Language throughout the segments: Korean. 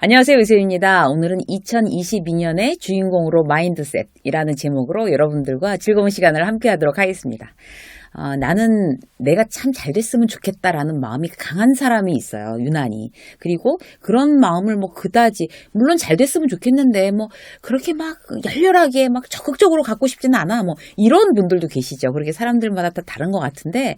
안녕하세요, 유세입니다. 오늘은 2022년의 주인공으로 마인드셋이라는 제목으로 여러분들과 즐거운 시간을 함께 하도록 하겠습니다. 나는 내가 참 잘 됐으면 좋겠다라는 마음이 강한 사람이 있어요, 유난히. 그리고 그런 마음을 그다지, 물론 잘 됐으면 좋겠는데, 그렇게 막 열렬하게 막 적극적으로 갖고 싶지는 않아. 이런 분들도 계시죠. 그렇게 사람들마다 다 다른 것 같은데,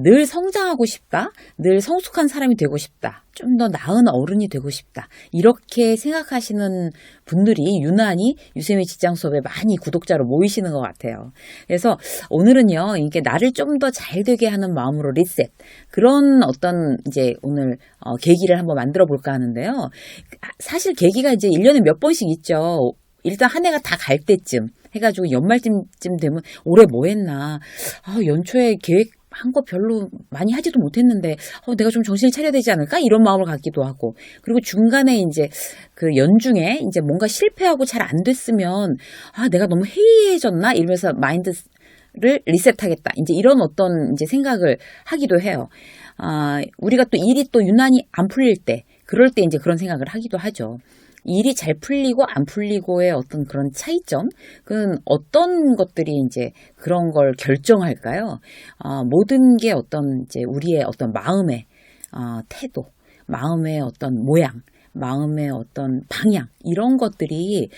늘 성장하고 싶다. 늘 성숙한 사람이 되고 싶다. 좀 더 나은 어른이 되고 싶다. 이렇게 생각하시는 분들이 유난히 유세미 직장 수업에 많이 구독자로 모이시는 것 같아요. 그래서 오늘은요, 이게 나를 좀 더 잘 되게 하는 마음으로 리셋. 그런 어떤 이제 오늘 계기를 한번 만들어 볼까 하는데요. 사실 계기가 이제 1년에 몇 번씩 있죠. 일단 한 해가 다 갈 때쯤 해가지고 연말쯤 되면 올해 뭐 했나. 연초에 한 거 별로 많이 하지도 못했는데, 내가 좀 정신을 차려야 되지 않을까? 이런 마음을 갖기도 하고. 그리고 중간에 이제 그 연중에 이제 뭔가 실패하고 잘 안 됐으면, 내가 너무 해이해졌나? 이러면서 마인드를 리셋하겠다. 이제 이런 어떤 이제 생각을 하기도 해요. 우리가 또 일이 또 유난히 안 풀릴 때, 그럴 때 이제 그런 생각을 하기도 하죠. 일이 잘 풀리고 안 풀리고의 어떤 그런 차이점? 그건 어떤 것들이 이제 그런 걸 결정할까요? 모든 게 어떤 이제 우리의 어떤 마음의 태도, 마음의 어떤 모양, 마음의 어떤 방향, 이런 것들이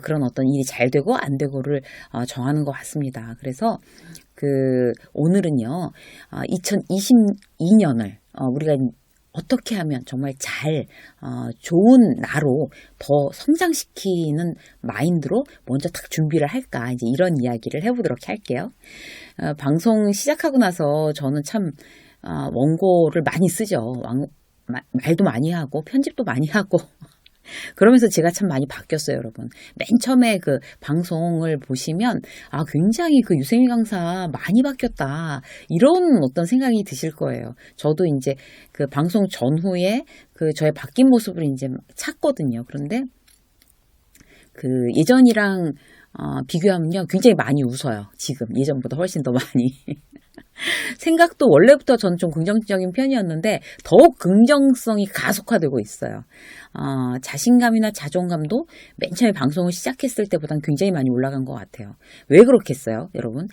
그런 어떤 일이 잘 되고 안 되고를 정하는 것 같습니다. 그래서 오늘은요, 2022년을 우리가 어떻게 하면 정말 좋은 나로 더 성장시키는 마인드로 먼저 딱 준비를 할까, 이제 이런 이야기를 해보도록 할게요. 방송 시작하고 나서 저는 참, 원고를 많이 쓰죠. 말도 많이 하고, 편집도 많이 하고. 그러면서 제가 참 많이 바뀌었어요, 여러분. 맨 처음에 그 방송을 보시면, 굉장히 그 유세미 강사 많이 바뀌었다. 이런 어떤 생각이 드실 거예요. 저도 이제 그 방송 전후에 그 저의 바뀐 모습을 이제 찾거든요. 그런데 그 예전이랑 비교하면요, 굉장히 많이 웃어요. 지금 예전보다 훨씬 더 많이. 생각도 원래부터 저는 좀 긍정적인 편이었는데 더욱 긍정성이 가속화되고 있어요. 자신감이나 자존감도 맨 처음에 방송을 시작했을 때보다는 굉장히 많이 올라간 것 같아요. 왜 그렇겠어요, 여러분?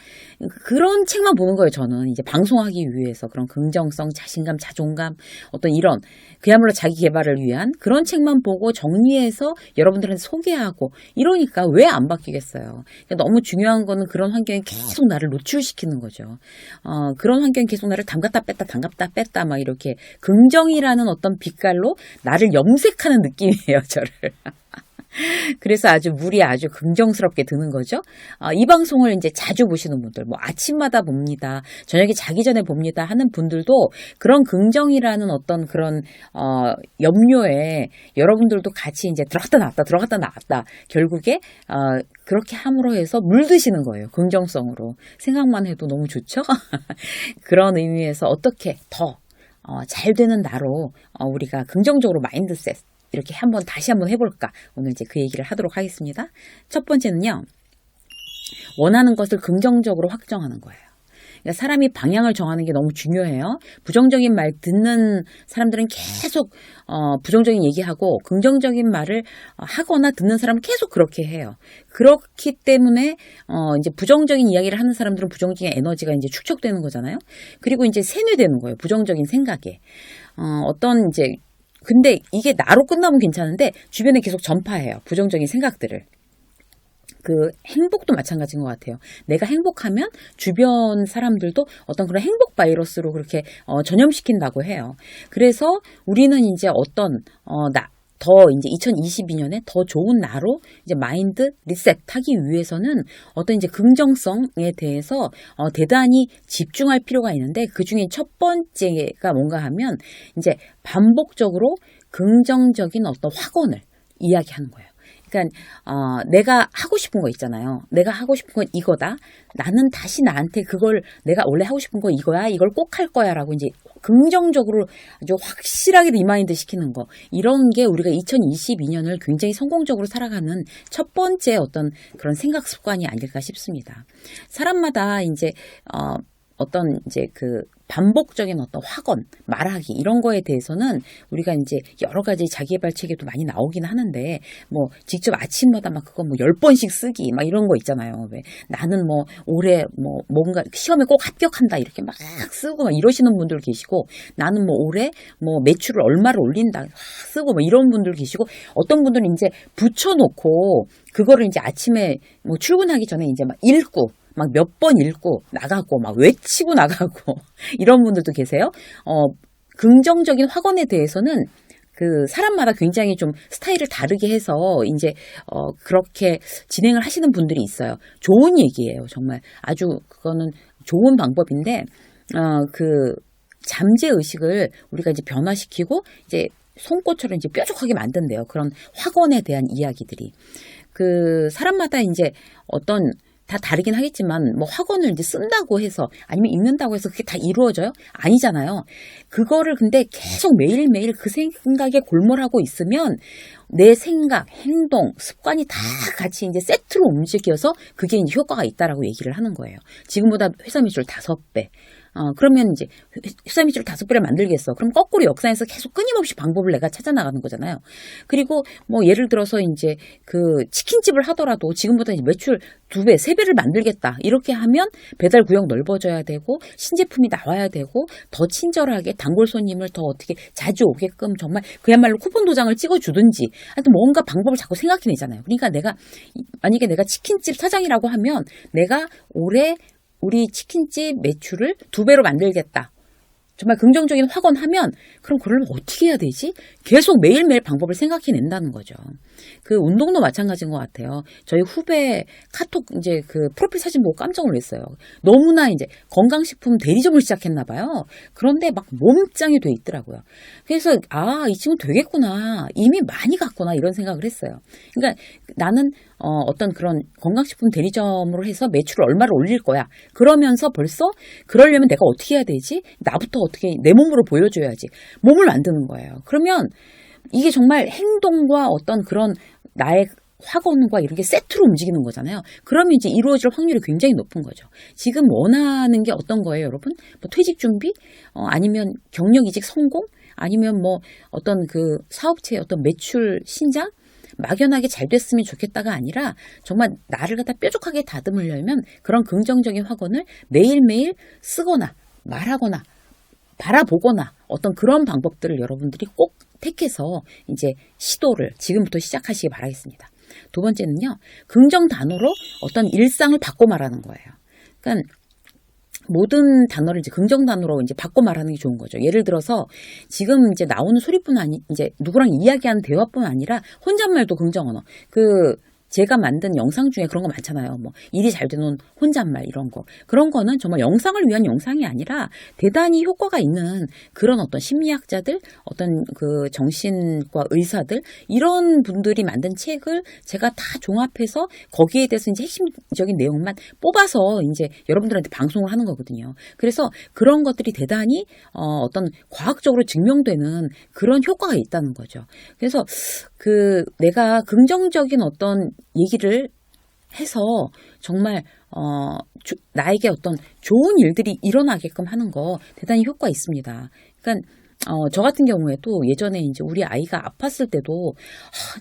그런 책만 보는 거예요, 저는. 이제 방송하기 위해서 그런 긍정성, 자신감, 자존감, 어떤 이런 그야말로 자기 개발을 위한 그런 책만 보고 정리해서 여러분들한테 소개하고 이러니까 왜 안 바뀌겠어요? 그러니까 너무 중요한 거는 그런 환경에 계속 나를 노출시키는 거죠. 그런 환경에 계속 나를 담갔다 뺐다 막 이렇게 긍정이라는 어떤 빛깔로 나를 염색하는 느낌이에요, 저를. 그래서 물이 아주 긍정스럽게 드는 거죠. 이 방송을 이제 자주 보시는 분들, 아침마다 봅니다, 저녁에 자기 전에 봅니다 하는 분들도 그런 긍정이라는 어떤 그런, 염료에 여러분들도 같이 이제 들어갔다 나왔다. 결국에, 그렇게 함으로 해서 물드시는 거예요. 긍정성으로. 생각만 해도 너무 좋죠? 그런 의미에서 어떻게 더, 잘 되는 나로, 우리가 긍정적으로 마인드셋, 이렇게 다시 한번 해볼까? 오늘 이제 그 얘기를 하도록 하겠습니다. 첫 번째는요, 원하는 것을 긍정적으로 확정하는 거예요. 그러니까 사람이 방향을 정하는 게 너무 중요해요. 부정적인 말 듣는 사람들은 계속 부정적인 얘기하고 긍정적인 말을 하거나 듣는 사람은 계속 그렇게 해요. 그렇기 때문에 이제 부정적인 이야기를 하는 사람들은 부정적인 에너지가 이제 축적되는 거잖아요. 그리고 이제 세뇌되는 거예요. 부정적인 생각에. 근데 이게 나로 끝나면 괜찮은데 주변에 계속 전파해요. 부정적인 생각들을. 그 행복도 마찬가지인 것 같아요. 내가 행복하면 주변 사람들도 어떤 그런 행복 바이러스로 그렇게 전염시킨다고 해요. 그래서 우리는 이제 이제 2022년에 더 좋은 나로 이제 마인드 리셋하기 위해서는 어떤 이제 긍정성에 대해서 대단히 집중할 필요가 있는데, 그 중에 첫 번째가 뭔가 하면 이제 반복적으로 긍정적인 어떤 확언을 이야기하는 거예요. 그러니까 내가 하고 싶은 거 있잖아요. 내가 하고 싶은 건 이거다. 나는 다시 나한테 그걸, 내가 원래 하고 싶은 거 이거야. 이걸 꼭 할 거야. 라고 이제 긍정적으로 아주 확실하게 리마인드 시키는 거. 이런 게 우리가 2022년을 굉장히 성공적으로 살아가는 첫 번째 어떤 그런 생각 습관이 아닐까 싶습니다. 사람마다 이제 어떤 이제 그 반복적인 어떤 확언, 말하기 이런 거에 대해서는 우리가 이제 여러 가지 자기개발 책에도 많이 나오긴 하는데 뭐 직접 아침마다 막 그거 뭐 10번씩 쓰기 막 이런 거 있잖아요. 왜 나는 뭐 올해 뭐 뭔가 시험에 꼭 합격한다 이렇게 막 쓰고 막 이러시는 분들 계시고 나는 뭐 올해 뭐 매출을 얼마를 올린다 쓰고 뭐 이런 분들 계시고 어떤 분들은 이제 붙여놓고 그거를 이제 아침에 뭐 출근하기 전에 이제 막 읽고 막 몇 번 읽고 나가고 막 외치고 나가고 이런 분들도 계세요. 긍정적인 확언에 대해서는 그 사람마다 굉장히 좀 스타일을 다르게 해서 이제 그렇게 진행을 하시는 분들이 있어요. 좋은 얘기예요. 정말 아주 그거는 좋은 방법인데 그 잠재 의식을 우리가 이제 변화시키고 이제 송꽃처럼 이제 뾰족하게 만든대요. 그런 확언에 대한 이야기들이. 그 사람마다 이제 어떤 다 다르긴 하겠지만 뭐 학원을 이제 쓴다고 해서 아니면 읽는다고 해서 그게 다 이루어져요? 아니잖아요. 그거를 근데 계속 매일매일 그 생각에 골몰하고 있으면 내 생각, 행동, 습관이 다 같이 이제 세트로 움직여서 그게 이제 효과가 있다라고 얘기를 하는 거예요. 지금보다 회사 매출 5배. 그러면 이제 회사 매출 5배를 만들겠어. 그럼 거꾸로 역사에서 계속 끊임없이 방법을 내가 찾아 나가는 거잖아요. 그리고 뭐 예를 들어서 이제 그 치킨집을 하더라도 지금보다 이제 매출 2배, 3배를 만들겠다. 이렇게 하면 배달 구역 넓어져야 되고 신제품이 나와야 되고 더 친절하게 단골 손님을 더 어떻게 자주 오게끔 정말 그야말로 쿠폰 도장을 찍어주든지 하여튼 뭔가 방법을 자꾸 생각해내잖아요. 그러니까 만약에 내가 치킨집 사장이라고 하면 내가 올해 우리 치킨집 매출을 2배로 만들겠다. 정말 긍정적인 확언하면 그럼 그걸 어떻게 해야 되지? 계속 매일매일 방법을 생각해낸다는 거죠. 그 운동도 마찬가지인 것 같아요. 저희 후배 카톡 이제 그 프로필 사진 보고 깜짝 놀랐어요. 너무나 이제 건강식품 대리점을 시작했나 봐요. 그런데 막 몸짱이 돼 있더라고요. 그래서 이 친구 되겠구나. 이미 많이 갔구나 이런 생각을 했어요. 그러니까 나는 어떤 그런 건강식품 대리점으로 해서 매출을 얼마를 올릴 거야. 그러면서 벌써 그러려면 내가 어떻게 해야 되지? 나부터 어떻게 내 몸으로 보여줘야지. 몸을 만드는 거예요. 그러면 이게 정말 행동과 어떤 그런 나의 확언과 이런 게 세트로 움직이는 거잖아요. 그러면 이제 이루어질 확률이 굉장히 높은 거죠. 지금 원하는 게 어떤 거예요, 여러분? 뭐 퇴직 준비? 아니면 경력 이직 성공? 아니면 뭐 어떤 그 사업체의 어떤 매출 신장? 막연하게 잘 됐으면 좋겠다가 아니라 정말 나를 갖다 뾰족하게 다듬으려면 그런 긍정적인 확언을 매일매일 쓰거나 말하거나 바라보거나 어떤 그런 방법들을 여러분들이 꼭 택해서 이제 시도를 지금부터 시작하시기 바라겠습니다. 두 번째는요, 긍정 단어로 어떤 일상을 바꿔 말하는 거예요. 그러니까 모든 단어를 이제 긍정 단어로 이제 바꿔 말하는 게 좋은 거죠. 예를 들어서 지금 이제 나오는 소리뿐 아니, 이제 누구랑 이야기하는 대화뿐 아니라 혼잣말도 긍정 언어. 제가 만든 영상 중에 그런 거 많잖아요. 뭐 일이 잘 되는 혼잣말 이런 거. 그런 거는 정말 영상을 위한 영상이 아니라 대단히 효과가 있는 그런 어떤 심리학자들, 어떤 그 정신과 의사들 이런 분들이 만든 책을 제가 다 종합해서 거기에 대해서 이제 핵심적인 내용만 뽑아서 이제 여러분들한테 방송을 하는 거거든요. 그래서 그런 것들이 대단히 어떤 과학적으로 증명되는 그런 효과가 있다는 거죠. 그래서 내가 긍정적인 어떤 얘기를 해서 정말 나에게 어떤 좋은 일들이 일어나게끔 하는 거 대단히 효과 있습니다. 그러니까 저 같은 경우에도 예전에 이제 우리 아이가 아팠을 때도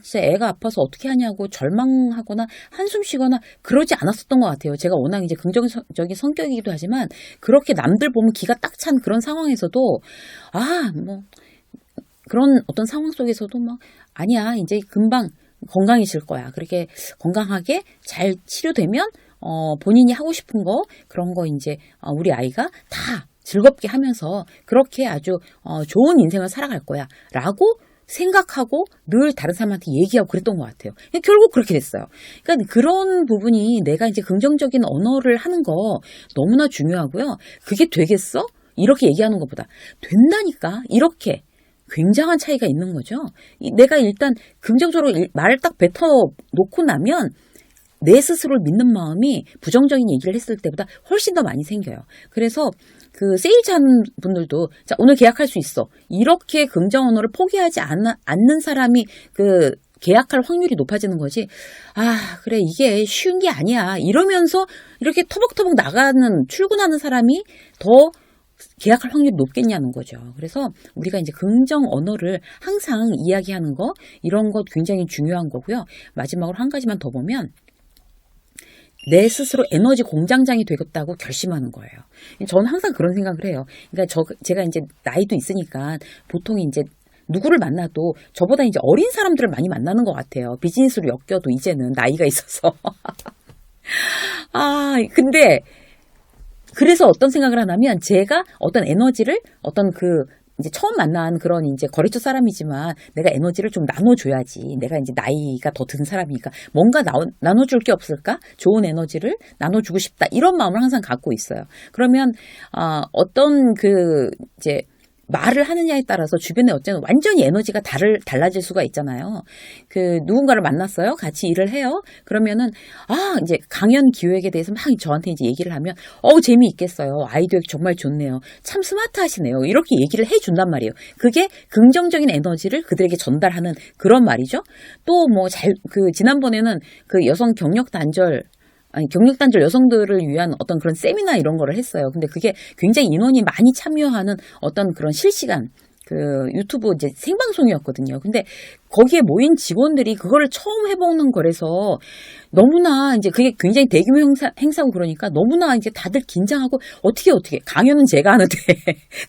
진짜 애가 아파서 어떻게 하냐고 절망하거나 한숨 쉬거나 그러지 않았었던 것 같아요. 제가 워낙 이제 긍정적인 성격이기도 하지만 그렇게 남들 보면 기가 딱 찬 그런 상황에서도 뭐 그런 어떤 상황 속에서도 막 아니야 이제 금방 건강해질 거야. 그렇게 건강하게 잘 치료되면 본인이 하고 싶은 거 그런 거 이제 우리 아이가 다 즐겁게 하면서 그렇게 아주 좋은 인생을 살아갈 거야 라고 생각하고 늘 다른 사람한테 얘기하고 그랬던 것 같아요. 결국 그렇게 됐어요. 그러니까 그런 부분이 내가 이제 긍정적인 언어를 하는 거 너무나 중요하고요. 그게 되겠어? 이렇게 얘기하는 것보다 된다니까 이렇게 굉장한 차이가 있는 거죠. 내가 일단 긍정적으로 말을 딱 뱉어놓고 나면 내 스스로를 믿는 마음이 부정적인 얘기를 했을 때보다 훨씬 더 많이 생겨요. 그래서 그 세일즈 하는 분들도 자 오늘 계약할 수 있어. 이렇게 긍정 언어를 포기하지 않는 사람이 계약할 확률이 높아지는 거지. 그래 이게 쉬운 게 아니야. 이러면서 이렇게 터벅터벅 출근하는 사람이 더 계약할 확률이 높겠냐는 거죠. 그래서 우리가 이제 긍정 언어를 항상 이야기하는 거, 이런 것 굉장히 중요한 거고요. 마지막으로 한 가지만 더 보면, 내 스스로 에너지 공장장이 되겠다고 결심하는 거예요. 저는 항상 그런 생각을 해요. 그러니까 제가 이제 나이도 있으니까 보통 이제 누구를 만나도 저보다 이제 어린 사람들을 많이 만나는 것 같아요. 비즈니스로 엮여도 이제는 나이가 있어서. 근데 그래서 어떤 생각을 하냐면, 제가 어떤 에너지를 어떤 이제 처음 만난 그런 이제 거래처 사람이지만 내가 에너지를 좀 나눠줘야지. 내가 이제 나이가 더 든 사람이니까 뭔가 나눠줄 게 없을까? 좋은 에너지를 나눠주고 싶다. 이런 마음을 항상 갖고 있어요. 그러면, 어떤 이제 말을 하느냐에 따라서 주변에 어쨌든 완전히 에너지가 달라질 수가 있잖아요. 누군가를 만났어요. 같이 일을 해요. 그러면은, 이제 강연 기획에 대해서 막 저한테 이제 얘기를 하면, 재미있겠어요. 아이디어 정말 좋네요. 참 스마트 하시네요. 이렇게 얘기를 해준단 말이에요. 그게 긍정적인 에너지를 그들에게 전달하는 그런 말이죠. 또 지난번에는 여성 경력단절 여성들을 위한 어떤 그런 세미나 이런 거를 했어요. 근데 그게 굉장히 인원이 많이 참여하는 어떤 그런 실시간 유튜브 이제 생방송이었거든요. 근데 거기에 모인 직원들이 그거를 처음 해보는 거라서 너무나 이제 그게 굉장히 대규모 행사고 그러니까 너무나 이제 다들 긴장하고 어떻게 강연은 제가 하는데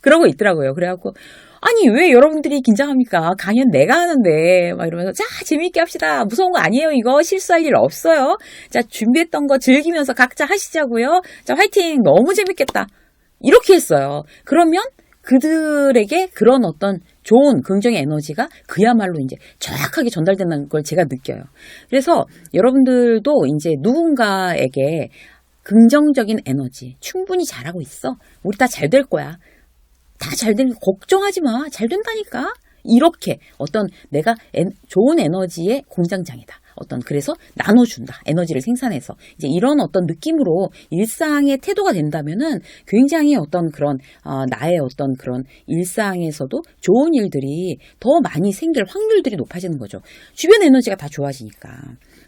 그러고 있더라고요. 그래갖고 아니 왜 여러분들이 긴장합니까? 강연 내가 하는데 막 이러면서 자 재미있게 합시다. 무서운 거 아니에요. 이거 실수할 일 없어요. 자 준비했던 거 즐기면서 각자 하시자고요. 자 화이팅. 너무 재밌겠다. 이렇게 했어요. 그러면 그들에게 그런 어떤 좋은 긍정의 에너지가 그야말로 이제 정확하게 전달된다는 걸 제가 느껴요. 그래서 여러분들도 이제 누군가에게 긍정적인 에너지 충분히 잘하고 있어. 우리 다 잘 될 거야. 다 잘 되는 거 걱정하지 마. 잘 된다니까. 이렇게 어떤 내가 좋은 에너지의 공장장이다. 그래서 나눠준다. 에너지를 생산해서. 이제 이런 어떤 느낌으로 일상의 태도가 된다면은 굉장히 어떤 그런, 나의 어떤 그런 일상에서도 좋은 일들이 더 많이 생길 확률들이 높아지는 거죠. 주변 에너지가 다 좋아지니까.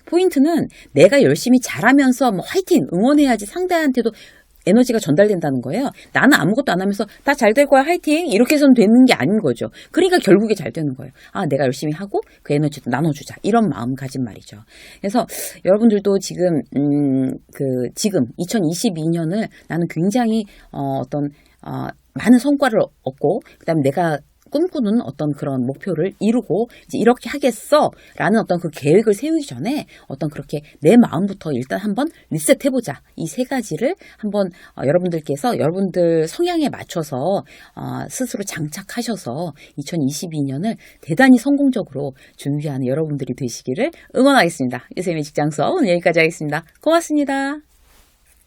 포인트는 내가 열심히 잘하면서 화이팅! 응원해야지 상대한테도 에너지가 전달된다는 거예요. 나는 아무것도 안 하면서 다 잘 될 거야 화이팅 이렇게 해서는 되는 게 아닌 거죠. 그러니까 결국에 잘 되는 거예요. 내가 열심히 하고 그 에너지도 나눠주자 이런 마음가짐 말이죠. 그래서 여러분들도 지금 2022년을 나는 굉장히 많은 성과를 얻고 그다음에 내가 꿈꾸는 어떤 그런 목표를 이루고 이제 이렇게 하겠어 라는 어떤 그 계획을 세우기 전에 어떤 그렇게 내 마음부터 일단 한번 리셋해보자. 이 세 가지를 한번 여러분들께서 여러분들 성향에 맞춰서 스스로 장착하셔서 2022년을 대단히 성공적으로 준비하는 여러분들이 되시기를 응원하겠습니다. 유쌤의 직장수업 오늘 여기까지 하겠습니다. 고맙습니다.